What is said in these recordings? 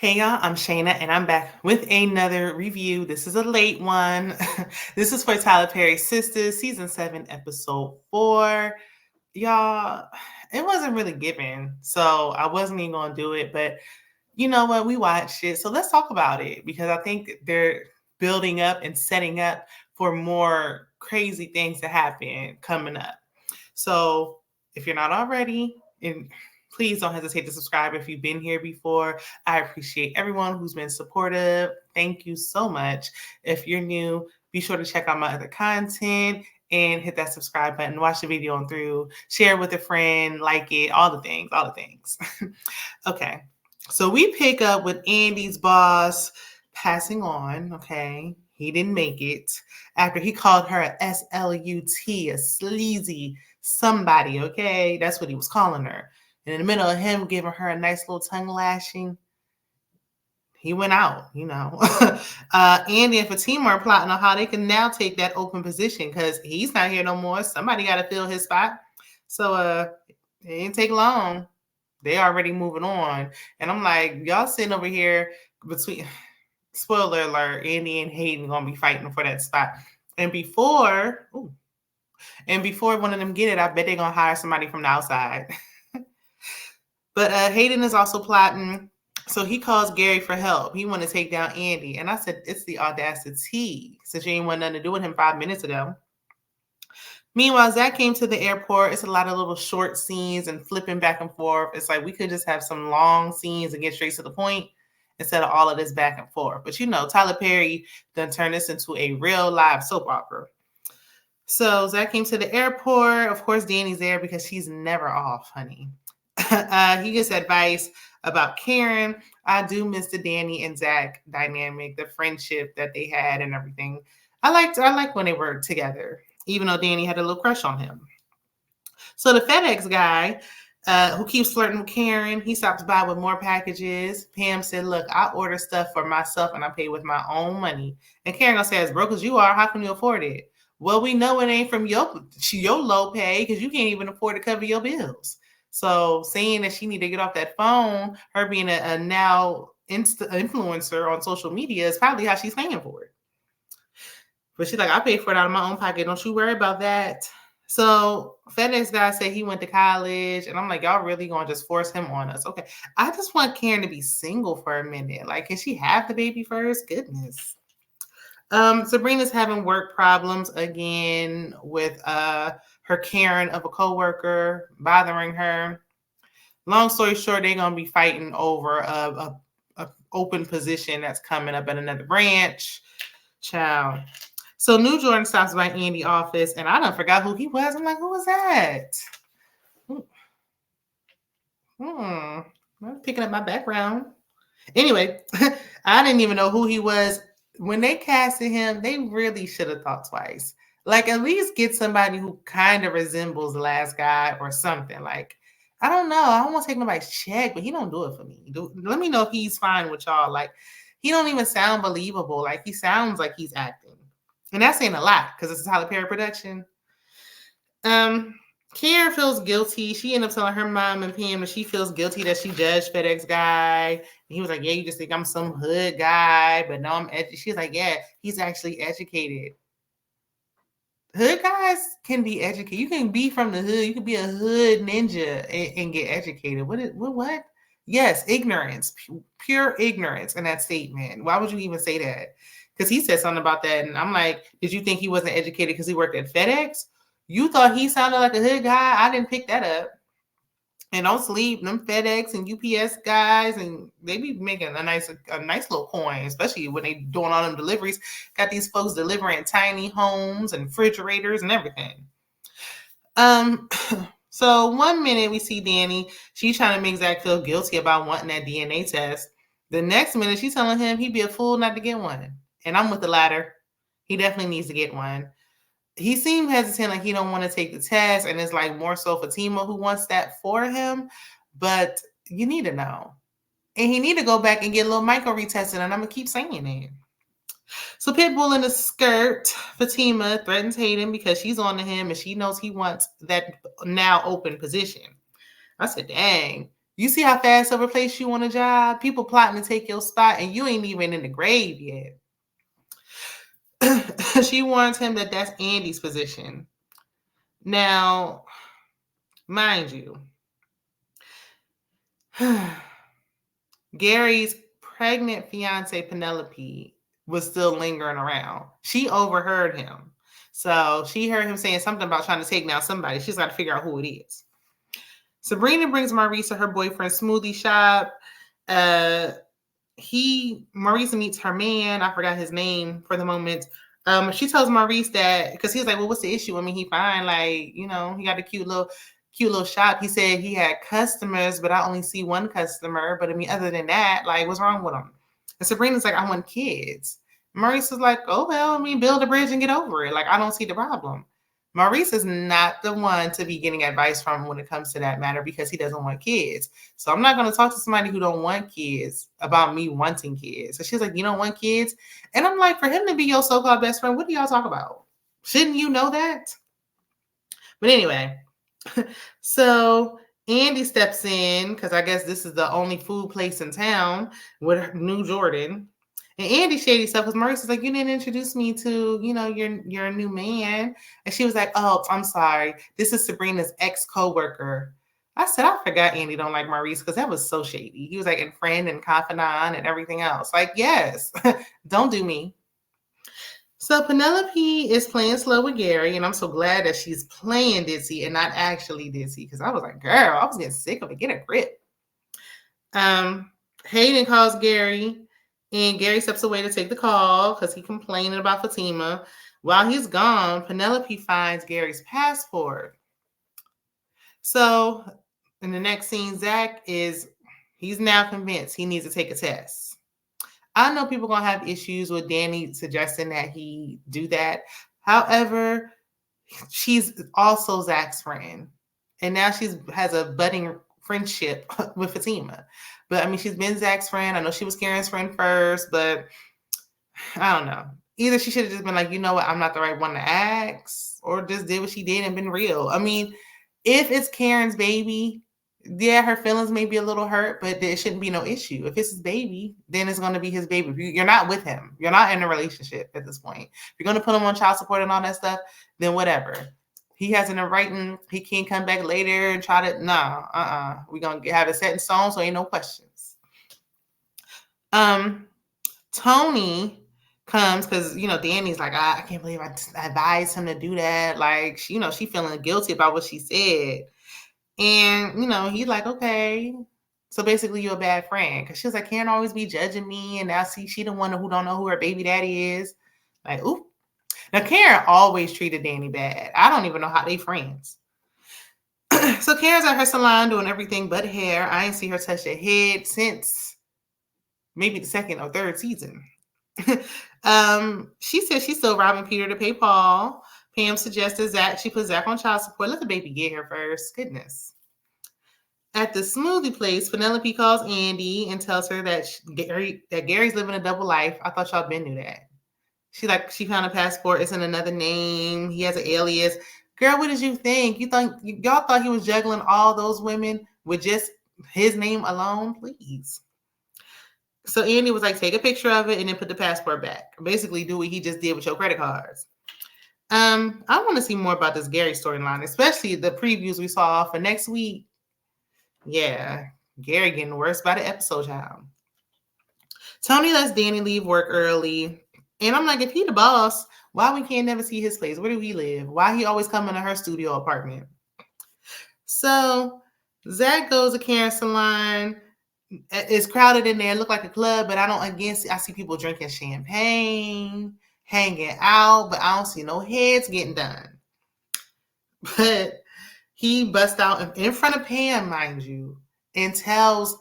Hey y'all, I'm Shayna and I'm back with another review. This is a late one. This is for Tyler Perry's Sistas, season 7, episode 4. Y'all, it wasn't really given, so I wasn't even gonna do it, but you know what? We watched it, so let's talk about it because I think they're building up and setting up for more crazy things to happen coming up. So if you're not already, and please don't hesitate to subscribe if you've been here before. I appreciate everyone who's been supportive. Thank you so much. If you're new, be sure to check out my other content and hit that subscribe button. Watch the video on through, share with a friend, like it, all the things, all the things. Okay. So we pick up with Andy's boss passing on. Okay. He didn't make it after he called her a SLUT, a sleazy somebody. Okay. That's what he was calling her. And in the middle of him giving her a nice little tongue lashing, he went out, Andy and Fatima are plotting on how they can now take that open position because he's not here no more. Somebody got to fill his spot. So it didn't take long. They already moving on. And I'm like, y'all sitting over here between, spoiler alert, Andi and Hayden gonna be fighting for that spot. And before one of them get it, I bet they're gonna hire somebody from the outside. But Hayden is also plotting. So he calls Gary for help. He want to take down Andi. And I said, it's the audacity, since you ain't want nothing to do with him 5 minutes ago. Meanwhile, Zach came to the airport. It's a lot of little short scenes and flipping back and forth. It's like we could just have some long scenes and get straight to the point instead of all of this back and forth. But Tyler Perry done turned this into a real live soap opera. So Zach came to the airport. Of course, Dani's there because she's never off, honey. He gets advice about Karen. I do miss the Dani and Zach dynamic, the friendship that they had and everything. I liked when they were together, even though Dani had a little crush on him. So the FedEx guy, who keeps flirting with Karen, he stops by with more packages. Pam said, look, I order stuff for myself and I pay with my own money. And Karen gonna say, as broke as you are, how can you afford it? Well, we know it ain't from your low pay because you can't even afford to cover your bills. So saying that she need to get off that phone, her being a now influencer on social media is probably how she's paying for it. But she's like, I pay for it out of my own pocket. Don't you worry about that. So FedEx guy said he went to college. And I'm like, y'all really going to just force him on us? Okay. I just want Karen to be single for a minute. Like, can she have the baby first? Goodness. Sabrina's having work problems again with her Karen of a coworker bothering her. Long story short, they're gonna be fighting over a open position that's coming up at another branch. Child. So New Jordan stops by Andy's office, and I don't forgot who he was. I'm like, who was that? I'm picking up my background. Anyway, I didn't even know who he was. When they casted him, they really should have thought twice. Like, at least get somebody who kind of resembles the last guy or something. Like, I don't know. I don't want to take nobody's check, but he don't do it for me. Let me know if he's fine with y'all. Like, he don't even sound believable. Like, he sounds like he's acting. And that's saying a lot because it's a Tyler Perry production. Karen feels guilty. She ended up telling her mom and Pam that she feels guilty that she judged FedEx guy. And he was like, yeah, you just think I'm some hood guy, but no, I'm She's like, yeah, he's actually educated. Hood guys can be educated. You can be from the hood. You can be a hood ninja and get educated. What? Yes, ignorance, pure ignorance in that statement. Why would you even say that? Because he said something about that. And I'm like, did you think he wasn't educated because he worked at FedEx? You thought he sounded like a hood guy? I didn't pick that up. And don't sleep, them FedEx and UPS guys, and they be making a nice little coin, especially when they doing all them deliveries. Got these folks delivering tiny homes and refrigerators and everything. So 1 minute we see Dani, she's trying to make Zach feel guilty about wanting that DNA test. The next minute she's telling him he'd be a fool not to get one. And I'm with the latter. He definitely needs to get one. He seemed hesitant, like he don't want to take the test, and it's like more so Fatima who wants that for him. But you need to know, and he need to go back and get a little micro retested. And I'm gonna keep saying it. So Pitbull in the skirt, Fatima threatens Hayden because she's on to him and she knows he wants that now open position. I said, dang, You see how fast they'll replace you on a job? People plotting to take your spot and you ain't even in the grave yet. She warns him that that's Andi's position. Now, mind you, Gary's pregnant fiance Penelope was still lingering around. She overheard him. So she heard him saying something about trying to take down somebody. She's got to figure out who it is. Sabrina brings Maurice to her boyfriend's smoothie shop. Maurice meets her man. I forgot his name for the moment. She tells Maurice that, because he's like, well, what's the issue? I mean, he fine. Like, he got a cute little shop. He said he had customers, but I only see one customer. But I mean, other than that, like, what's wrong with him? And Sabrina's like, I want kids. Maurice is like, oh, well, I mean, build a bridge and get over it. Like, I don't see the problem. Maurice is not the one to be getting advice from when it comes to that matter, because he doesn't want kids. So I'm not going to talk to somebody who don't want kids about me wanting kids. So she's like, you don't want kids? And I'm like, for him to be your so-called best friend, what do y'all talk about? Shouldn't you know that? But anyway, so Andi steps in, because I guess this is the only food place in town, with New Jordan. And Andi shady stuff, because Maurice is like, you didn't introduce me to, your new man. And she was like, oh, I'm sorry. This is Sabrina's ex-coworker. I said, I forgot Andi don't like Maurice, because that was so shady. He was like a friend and confidant and everything else. Like, yes, don't do me. So Penelope is playing slow with Gary, and I'm so glad that she's playing ditzy and not actually ditzy, because I was like, girl, I was getting sick of it. Get a grip. Hayden calls Gary, and Gary steps away to take the call because he's complaining about Fatima. While he's gone, Penelope finds Gary's passport. So in the next scene, he's now convinced he needs to take a test. I know people are going to have issues with Dani suggesting that he do that. However, she's also Zach's friend. And now she has a budding friendship with Fatima. But I mean, she's been Zach's friend. I know she was Karen's friend first, but I don't know. Either she should have just been like, you know what, I'm not the right one to ask, or just did what she did and been real. I mean, if it's Karen's baby, yeah, her feelings may be a little hurt, but there shouldn't be no issue. If it's his baby, then it's going to be his baby. You're not with him. You're not in a relationship at this point. If you're going to put him on child support and all that stuff, then whatever. He has an writing. He can't come back later and try to, we're going to have it set in stone, so ain't no questions. Tony comes because, Dani's like, I can't believe I advised him to do that. Like, she feeling guilty about what she said. And, he's like, okay. So basically, you're a bad friend. Because she was like, can't always be judging me. And now she the one who don't know who her baby daddy is. Like, oop. Now, Karen always treated Dani bad. I don't even know how they friends. So Karen's at her salon doing everything but hair. I ain't see her touch her head since maybe the second or third season. She said she's still robbing Peter to pay Paul. Pam suggested she put Zach on child support. Let the baby get here first. Goodness. At the smoothie place, Penelope calls Andi and tells her that Gary's living a double life. I thought y'all been knew that. She found a passport. It's in another name. He has an alias. Girl, what did you think? Y'all thought he was juggling all those women with just his name alone? Please. So Andi was like, take a picture of it and then put the passport back. Basically, do what he just did with your credit cards. I want to see more about this Gary storyline, especially the previews we saw for next week. Yeah, Gary getting worse by the episode, child. Tony lets Dani leave work early. And I'm like, if he the boss, why we can't never see his place? Where do he live? Why he always coming to her studio apartment? So Zach goes to Karen's salon. It's crowded in there. It look like a club, but I see people drinking champagne, hanging out, but I don't see no heads getting done. But he busts out in front of Pam, mind you, and tells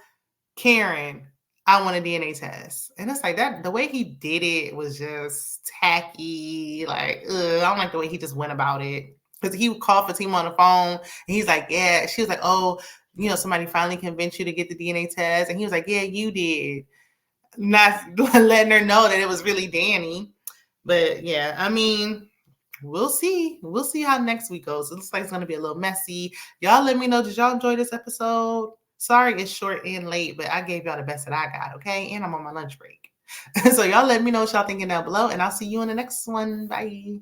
Karen, I want a DNA test. And it's like that, the way he did it was just tacky. Like, I don't like the way he just went about it. Because he would call Fatima on the phone, and he's like, yeah. She was like, oh, somebody finally convinced you to get the DNA test. And he was like, yeah, you did. Not letting her know that it was really Dani. But yeah, I mean, we'll see. We'll see how next week goes. It looks like it's going to be a little messy. Y'all let me know, did y'all enjoy this episode? Sorry it's short and late, but I gave y'all the best that I got, okay? And I'm on my lunch break. So y'all let me know what y'all thinking down below, and I'll see you in the next one. Bye.